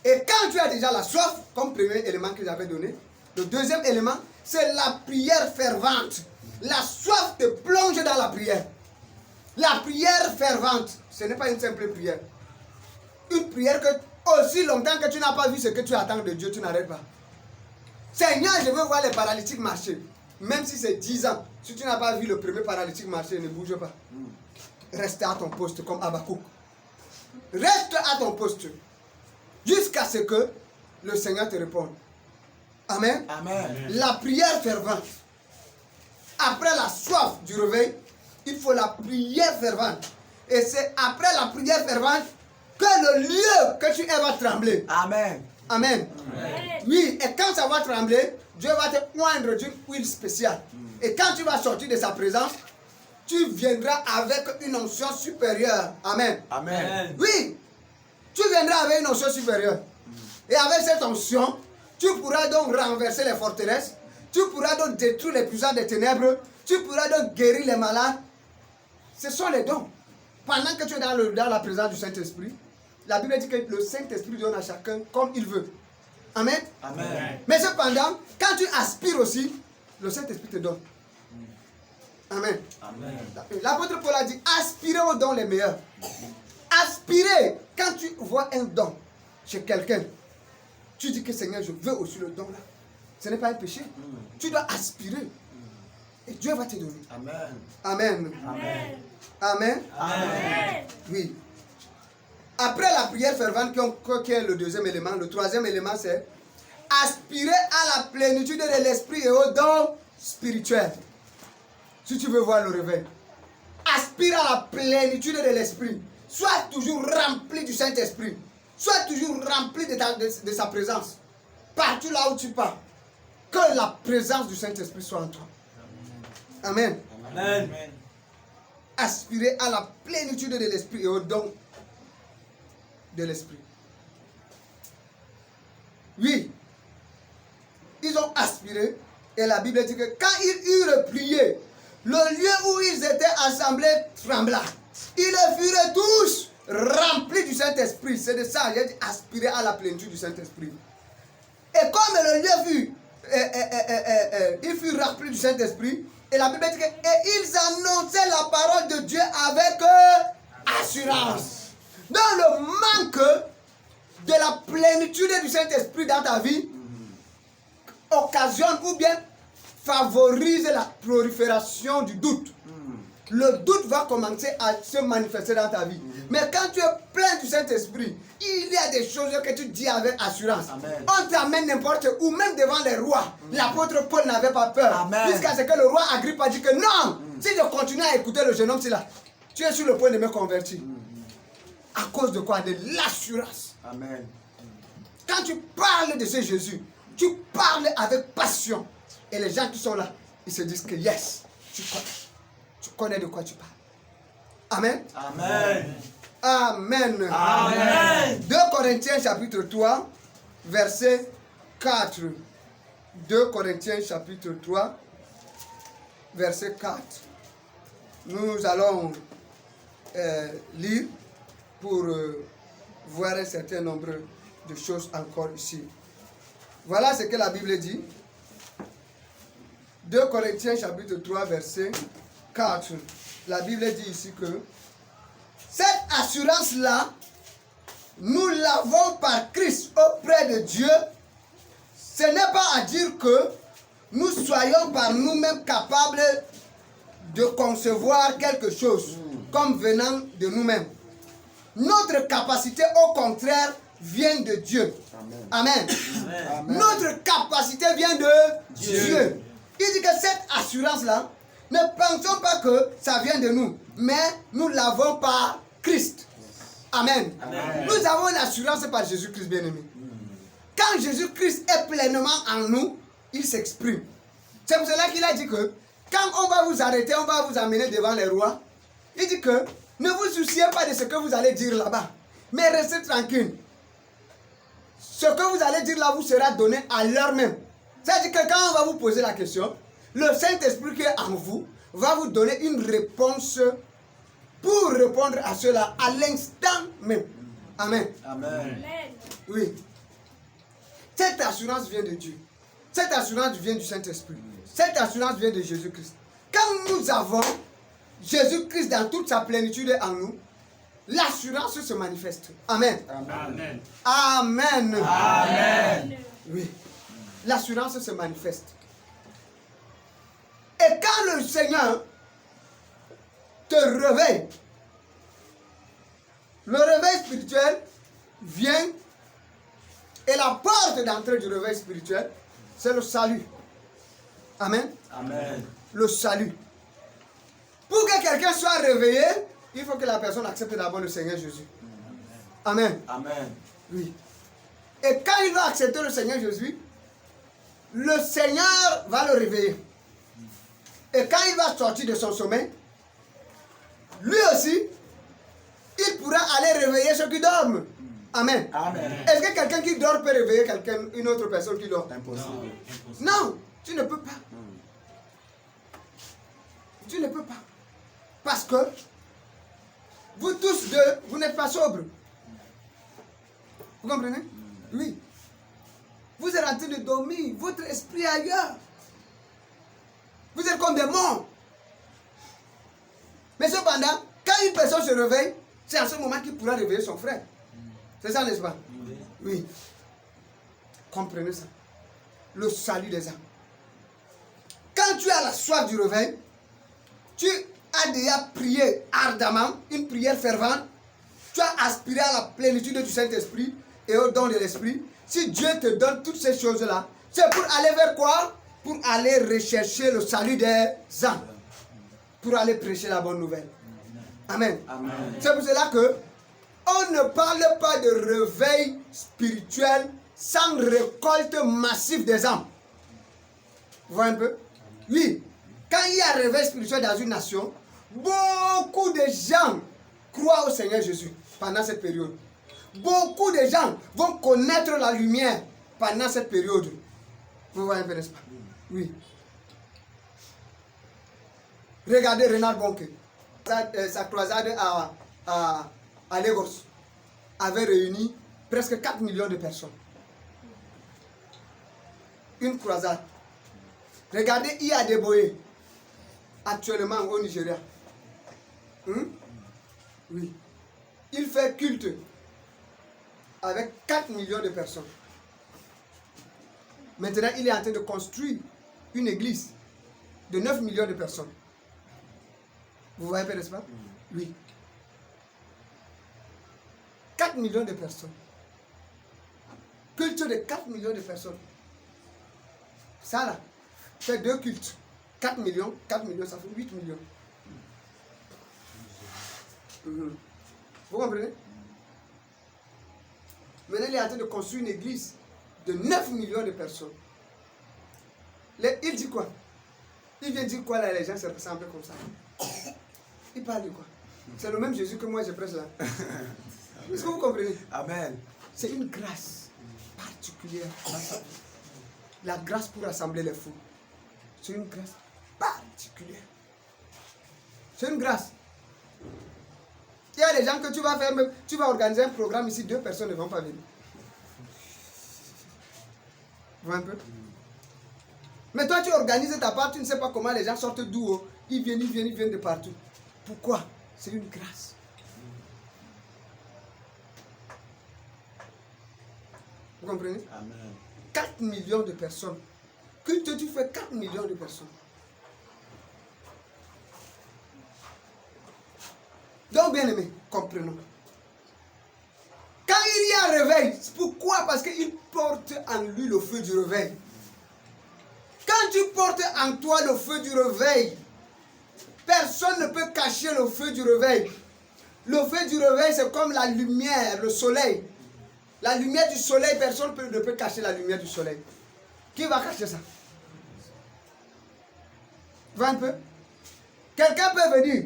Et quand tu as déjà la soif, comme premier élément que j'avais donné, le deuxième élément, c'est la prière fervente. La soif te plonge dans la prière. La prière fervente, ce n'est pas une simple prière. Une prière que aussi longtemps que tu n'as pas vu ce que tu attends de Dieu, tu n'arrêtes pas. Seigneur, je veux voir les paralytiques marcher. Même si c'est 10 ans, si tu n'as pas vu le premier paralytique marcher, ne bouge pas. Reste à ton poste comme Habakkuk. Reste à ton poste. Jusqu'à ce que le Seigneur te réponde. Amen. Amen. La prière fervente. Après la soif du réveil, il faut la prière fervente. Et c'est après la prière fervente que le lieu que tu es va trembler. Amen. Amen. Amen. Oui, et quand ça va trembler, Dieu va te oindre d'une huile spéciale. Et quand tu vas sortir de sa présence, tu viendras avec une onction supérieure. Amen. Amen. Oui, tu viendras avec une onction supérieure. Et avec cette onction, tu pourras donc renverser les forteresses. Tu pourras donc détruire les puissants des ténèbres. Tu pourras donc guérir les malades. Ce sont les dons. Pendant que tu es dans la présence du Saint-Esprit, la Bible dit que le Saint-Esprit donne à chacun comme il veut. Amen. Amen. Mais cependant, quand tu aspires aussi, le Saint-Esprit te donne. Amen. Amen. L'apôtre Paul a dit, aspirez aux dons les meilleurs. Aspirez. Quand tu vois un don chez quelqu'un, tu dis que Seigneur, je veux aussi le don là. Ce n'est pas un péché. Tu dois aspirer. Et Dieu va te donner. Amen. Amen. Amen. Amen. Amen. Oui. Après la prière fervente, qui est le deuxième élément, le troisième élément, c'est aspirer à la plénitude de l'esprit et aux dons spirituels. Si tu veux voir le réveil, aspire à la plénitude de l'esprit. Sois toujours rempli du Saint-Esprit. Sois toujours rempli de sa présence. Partout là où tu pars, que la présence du Saint-Esprit soit en toi. Amen. Amen. Aspirer à la plénitude de l'esprit et au don de l'esprit. Oui, ils ont aspiré et la Bible dit que quand ils eurent prié, le lieu où ils étaient assemblés trembla. Ils furent tous remplis du Saint-Esprit. C'est de ça, j'ai dit aspirer à la plénitude du Saint-Esprit. Et comme le lieu fut, ils furent remplis du Saint-Esprit, et la Bible dit que et ils annonçaient la parole de Dieu avec assurance. Dans le manque de la plénitude du Saint-Esprit dans ta vie, occasionne ou bien favorise la prolifération du doute. Le doute va commencer à se manifester dans ta vie. Mais quand tu es plein du Saint-Esprit, il y a des choses que tu dis avec assurance. Amen. On t'amène n'importe où, même devant les rois. L'apôtre Paul n'avait pas peur. Amen. Jusqu'à ce que le roi Agrippa dit que non, si je continue à écouter le jeune homme, là, tu es sur le point de me convertir. À cause de quoi? De l'assurance. Amen. Quand tu parles de ce Jésus, tu parles avec passion. Et les gens qui sont là, ils se disent que yes, tu connais de quoi tu parles. Amen. Amen. Amen. Amen. 2 Corinthiens chapitre 3, verset 4. 2 Corinthiens chapitre 3, verset 4. Nous allons lire pour voir un certain nombre de choses encore ici. Voilà ce que la Bible dit. 2 Corinthiens chapitre 3 verset 4. La Bible dit ici que cette assurance-là, nous l'avons par Christ auprès de Dieu. Ce n'est pas à dire que nous soyons par nous-mêmes capables de concevoir quelque chose comme venant de nous-mêmes. Notre capacité, au contraire, vient de Dieu. Amen. Amen. Notre capacité vient de Dieu. Il dit que cette assurance-là, ne pensons pas que ça vient de nous, mais nous l'avons par Christ. Amen. Amen. Nous avons une assurance par Jésus-Christ, bien-aimé. Quand Jésus-Christ est pleinement en nous, il s'exprime. C'est pour cela qu'il a dit que quand on va vous arrêter, on va vous amener devant les rois. Il dit que ne vous souciez pas de ce que vous allez dire là-bas, mais restez tranquille. Ce que vous allez dire là vous sera donné à l'heure même. C'est-à-dire que quand on va vous poser la question, le Saint-Esprit qui est en vous va vous donner une réponse pour répondre à cela à l'instant même. Amen. Amen. Oui. Cette assurance vient de Dieu. Cette assurance vient du Saint-Esprit. Cette assurance vient de Jésus-Christ. Quand nous avons Jésus-Christ dans toute sa plénitude en nous, l'assurance se manifeste. Amen. Amen. Amen. Amen. Oui. L'assurance se manifeste. Et quand le Seigneur te réveille, le réveil spirituel vient et la porte d'entrée du réveil spirituel, c'est le salut. Amen. Amen. Le salut. Pour que quelqu'un soit réveillé, il faut que la personne accepte d'abord le Seigneur Jésus. Amen. Amen. Oui. Et quand il va accepter le Seigneur Jésus, le Seigneur va le réveiller. Et quand il va sortir de son sommeil, lui aussi, il pourra aller réveiller ceux qui dorment. Amen. Amen. Est-ce que quelqu'un qui dort peut réveiller une autre personne qui dort? Impossible. Non, tu ne peux pas. Tu ne peux pas. Parce que vous tous deux, vous n'êtes pas sobres. Vous comprenez? Oui. Vous êtes en train de dormir, votre esprit est ailleurs. Vous êtes comme des morts. Mais cependant, quand une personne se réveille, c'est à ce moment qu'il pourra réveiller son frère. C'est ça, n'est-ce pas? Oui. Comprenez ça. Le salut des âmes. Quand tu as la soif du réveil, tu as déjà prié ardemment, une prière fervente, tu as aspiré à la plénitude du Saint-Esprit et au don de l'Esprit. Si Dieu te donne toutes ces choses-là, c'est pour aller vers quoi? Pour aller rechercher le salut des âmes. Pour aller prêcher la bonne nouvelle. Amen. Amen. C'est pour cela que on ne parle pas de réveil spirituel sans récolte massive des âmes. Vous voyez un peu? Oui. Quand il y a un réveil spirituel dans une nation, beaucoup de gens croient au Seigneur Jésus pendant cette période. Beaucoup de gens vont connaître la lumière pendant cette période. Vous voyez un peu, n'est-ce pas? Oui. Regardez Renard Bonke. Sa croisade à Lagos avait réuni presque 4 millions de personnes. Une croisade. Regardez Iya Adeboye, actuellement au Nigeria. Oui. Il fait culte avec 4 millions de personnes. Maintenant, il est en train de construire une église de 9 millions de personnes. Vous voyez, n'est-ce pas? Oui. 4 millions de personnes. Culte de 4 millions de personnes. Ça là, fait 2 cultes. 4 millions, ça fait 8 millions. Vous comprenez? Maintenant, il est en train de construire une église de 9 millions de personnes. Il dit quoi? Il vient dire quoi là, les gens se ressemblent comme ça. Il parle de quoi? C'est le même Jésus que moi je prêche là. Est-ce que vous comprenez? Amen. C'est une grâce particulière. La grâce pour rassembler les fous. C'est une grâce particulière. C'est une grâce. Il y a des gens que tu vas faire, même, tu vas organiser un programme ici, 2 personnes ne vont pas venir. Vous voyez un peu? Mais toi tu organises ta part, tu ne sais pas comment les gens sortent d'où. Ils viennent de partout. Pourquoi? C'est une grâce. Vous comprenez? Amen. 4 millions de personnes. Que tu fais 4 millions de personnes. Donc, bien aimé, comprenons. Quand il y a un réveil, pourquoi? Parce qu'il porte en lui le feu du réveil. Quand tu portes en toi le feu du réveil, personne ne peut cacher le feu du réveil. Le feu du réveil, c'est comme la lumière, le soleil. La lumière du soleil, personne ne peut cacher la lumière du soleil. Qui va cacher ça? Va un peu. Quelqu'un peut venir.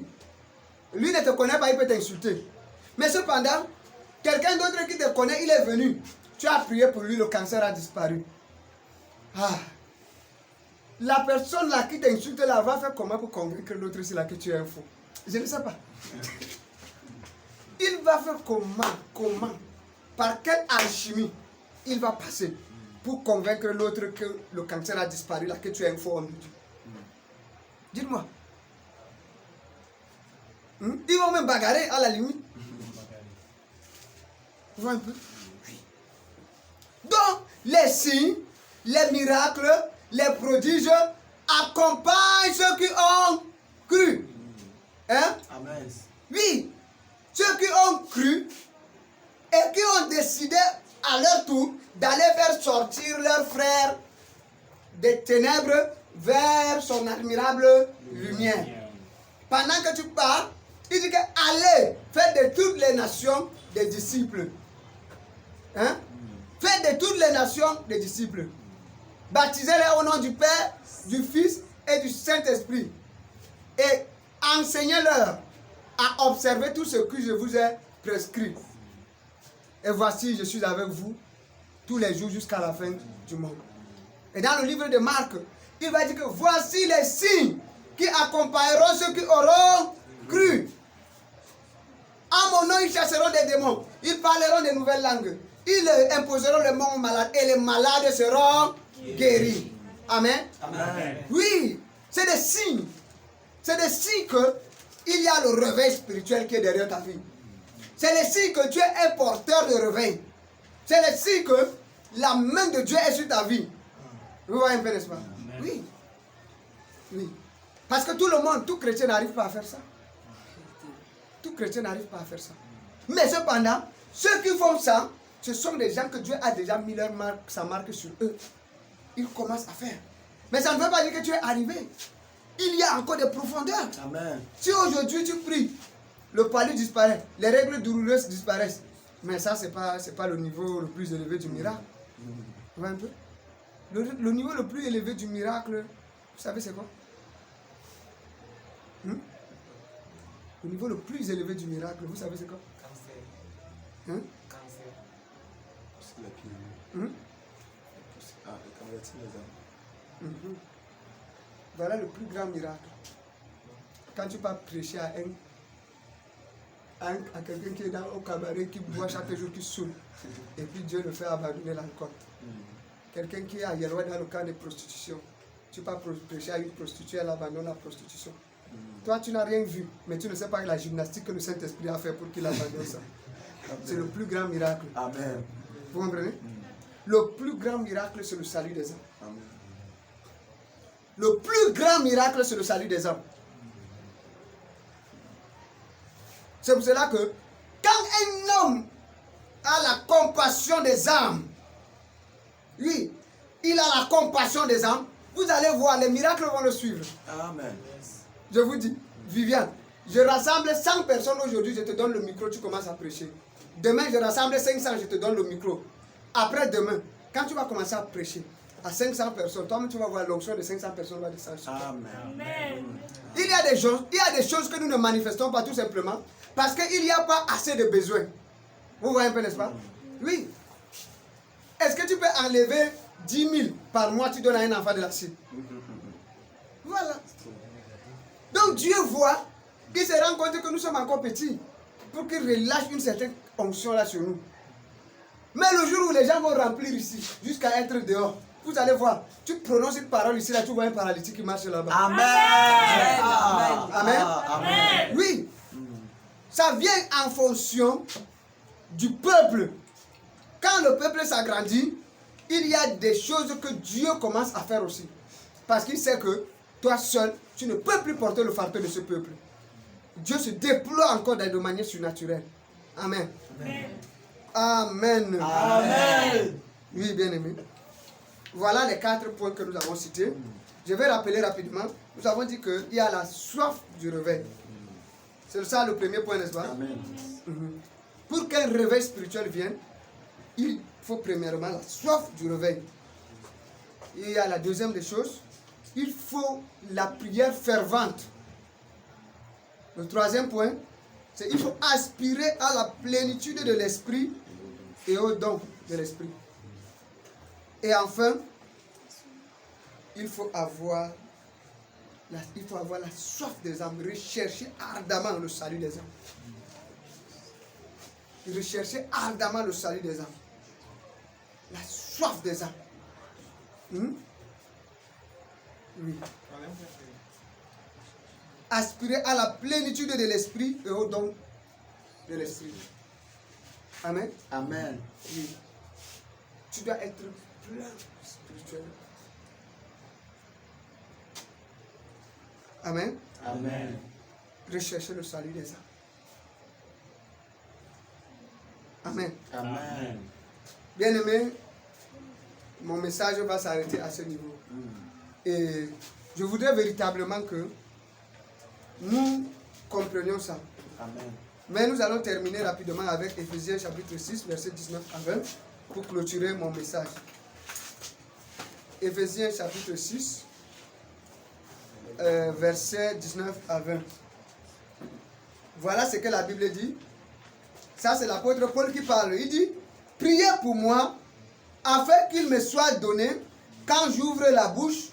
Lui ne te connaît pas, il peut t'insulter. Mais cependant, quelqu'un d'autre qui te connaît, il est venu. Tu as prié pour lui, le cancer a disparu. Ah. La personne là qui t'insulte là va faire comment pour convaincre l'autre ici là que tu es un fou? Je ne sais pas. Il va faire comment? Par quelle alchimie il va passer pour convaincre l'autre que le cancer a disparu là, que tu es un faux homme de Dieu? Dites-moi. Ils vont même bagarrer à la limite. Vous voyez un peu? Donc, les signes, les miracles, les prodiges accompagnent ceux qui ont cru. Hein? Amen. Oui, ceux qui ont cru et qui ont décidé à leur tour d'aller faire sortir leurs frères des ténèbres vers son admirable lumière. Pendant que tu pars, il dit que allez, faites de toutes les nations des disciples. Hein? Faites de toutes les nations des disciples. Baptisez-les au nom du Père, du Fils et du Saint-Esprit. Et enseignez-leur à observer tout ce que je vous ai prescrit. Et voici, je suis avec vous tous les jours jusqu'à la fin du monde. Et dans le livre de Marc, il va dire que voici les signes qui accompagneront ceux qui auront cru. En mon nom, ils chasseront des démons. Ils parleront de nouvelles langues. Ils imposeront le mot aux malades et les malades seront guéris. Amen. Amen. Oui, c'est des signes. C'est des signes qu'il y a le réveil spirituel qui est derrière ta vie. C'est le signe que tu es un porteur de réveil. C'est le signe que la main de Dieu est sur ta vie. Vous voyez un peu, n'est-ce pas? Oui. Oui. Parce que tout le monde, tout chrétien n'arrive pas à faire ça. Tout chrétien n'arrive pas à faire ça. Mais cependant, ceux qui font ça, ce sont des gens que Dieu a déjà mis leur marque, sa marque sur eux. Ils commencent à faire. Mais ça ne veut pas dire que tu es arrivé. Il y a encore des profondeurs. Amen. Si aujourd'hui tu pries, le palu disparaît, les règles douloureuses disparaissent. Mais ça, c'est pas le niveau le plus élevé du miracle. Vous voyez un peu? Le niveau le plus élevé du miracle, vous savez c'est quoi? Au niveau le plus élevé du miracle, vous savez c'est quoi? Cancer. Hein? Cancer. C'est la pire. Ah, et convertir les âmes. Voilà le plus grand miracle. Quand tu vas prêcher à quelqu'un qui est au cabaret, qui boit chaque jour, qui saoule, et puis Dieu le fait abandonner l'alcool. Quelqu'un qui est à Yellow dans le cas de prostitution, tu vas prêcher à une prostituée, elle abandonne la prostitution. Toi, tu n'as rien vu, mais tu ne sais pas la gymnastique que le Saint-Esprit a fait pour qu'il abandonne ça. C'est le plus grand miracle. Amen. Vous comprenez? Le plus grand miracle, c'est le salut des âmes. Amen. Le plus grand miracle, c'est le salut des âmes. C'est pour cela que quand un homme a la compassion des âmes, oui, il a la compassion des âmes, vous allez voir, les miracles vont le suivre. Amen. Je vous dis, Viviane, je rassemble 100 personnes aujourd'hui, je te donne le micro, tu commences à prêcher. Demain, je rassemble 500, je te donne le micro. Après demain, quand tu vas commencer à prêcher à 500 personnes, toi-même tu vas voir l'onction de 500 personnes va descendre sur toi. Amen. Amen. Il y a des choses que nous ne manifestons pas tout simplement parce qu'il n'y a pas assez de besoins. Vous voyez un peu, n'est-ce pas? Oui. Est-ce que tu peux enlever 10 000 par mois, tu donnes à un enfant de la cible? Voilà. Donc Dieu voit, il se rend compte que nous sommes encore petits pour qu'il relâche une certaine onction là sur nous. Mais le jour où les gens vont remplir ici, jusqu'à être dehors, vous allez voir, tu prononces une parole ici, là, tu vois un paralytique qui marche là-bas. Amen. Amen. Amen. Oui. Ça vient en fonction du peuple. Quand le peuple s'agrandit, il y a des choses que Dieu commence à faire aussi. Parce qu'il sait que toi seul, tu ne peux plus porter le fardeau de ce peuple. Dieu se déploie encore de manière surnaturelle. Amen. Amen. Amen. Oui, bien aimé. Voilà les 4 points que nous avons cités. Je vais rappeler rapidement. Nous avons dit qu'il y a la soif du réveil. C'est ça le premier point, n'est-ce pas? Amen. Pour qu'un réveil spirituel vienne, il faut premièrement la soif du réveil. Et il y a la deuxième des choses, il faut la prière fervente. Le troisième point, c'est qu'il faut aspirer à la plénitude de l'esprit et au don de l'esprit. Et enfin, il faut avoir la soif des âmes, rechercher ardemment le salut des âmes. Rechercher ardemment le salut des âmes. La soif des âmes. Oui. Aspirer à la plénitude de l'esprit et au don de l'esprit. Amen. Amen. Oui. Tu dois être plein spirituellement. Amen. Amen. Rechercher le salut des âmes. Amen. Amen. Bien aimé, mon message va s'arrêter à ce niveau. Et je voudrais véritablement que nous comprenions ça. Amen. Mais nous allons terminer rapidement avec Ephésiens chapitre 6, verset 19 à 20 pour clôturer mon message. Ephésiens chapitre 6, verset 19 à 20. Voilà ce que la Bible dit. Ça, c'est l'apôtre Paul qui parle. Il dit, priez pour moi, afin qu'il me soit donné, quand j'ouvre la bouche,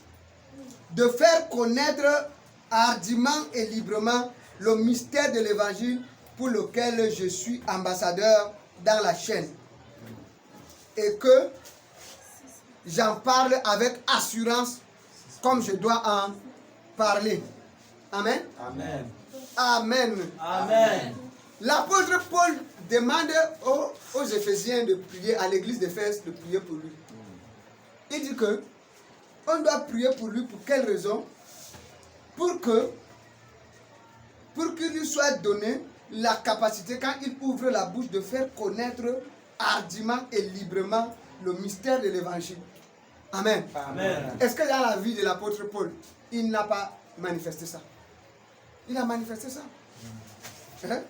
de faire connaître hardiment et librement le mystère de l'évangile pour lequel je suis ambassadeur dans la chaîne. Et que j'en parle avec assurance, comme je dois en parler. Amen. Amen. Amen. Amen. L'apôtre Paul demande aux Éphésiens de prier, à l'église d'Éphèse de prier pour lui. Il dit que on doit prier pour lui pour quelle raison? Pour qu'il lui soit donné la capacité, quand il ouvre la bouche, de faire connaître hardiment et librement le mystère de l'évangile. Amen. Amen. Est-ce que dans la vie de l'apôtre Paul, il n'a pas manifesté ça? Il a manifesté ça. Hein?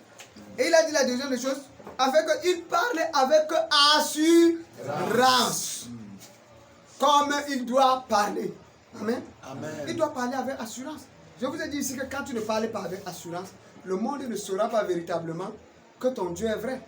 Et il a dit la deuxième des choses, afin qu'il parle avec assurance. Comme il doit parler. Amen. Amen. Il doit parler avec assurance. Je vous ai dit ici que quand tu ne parles pas avec assurance, le monde ne saura pas véritablement que ton Dieu est vrai.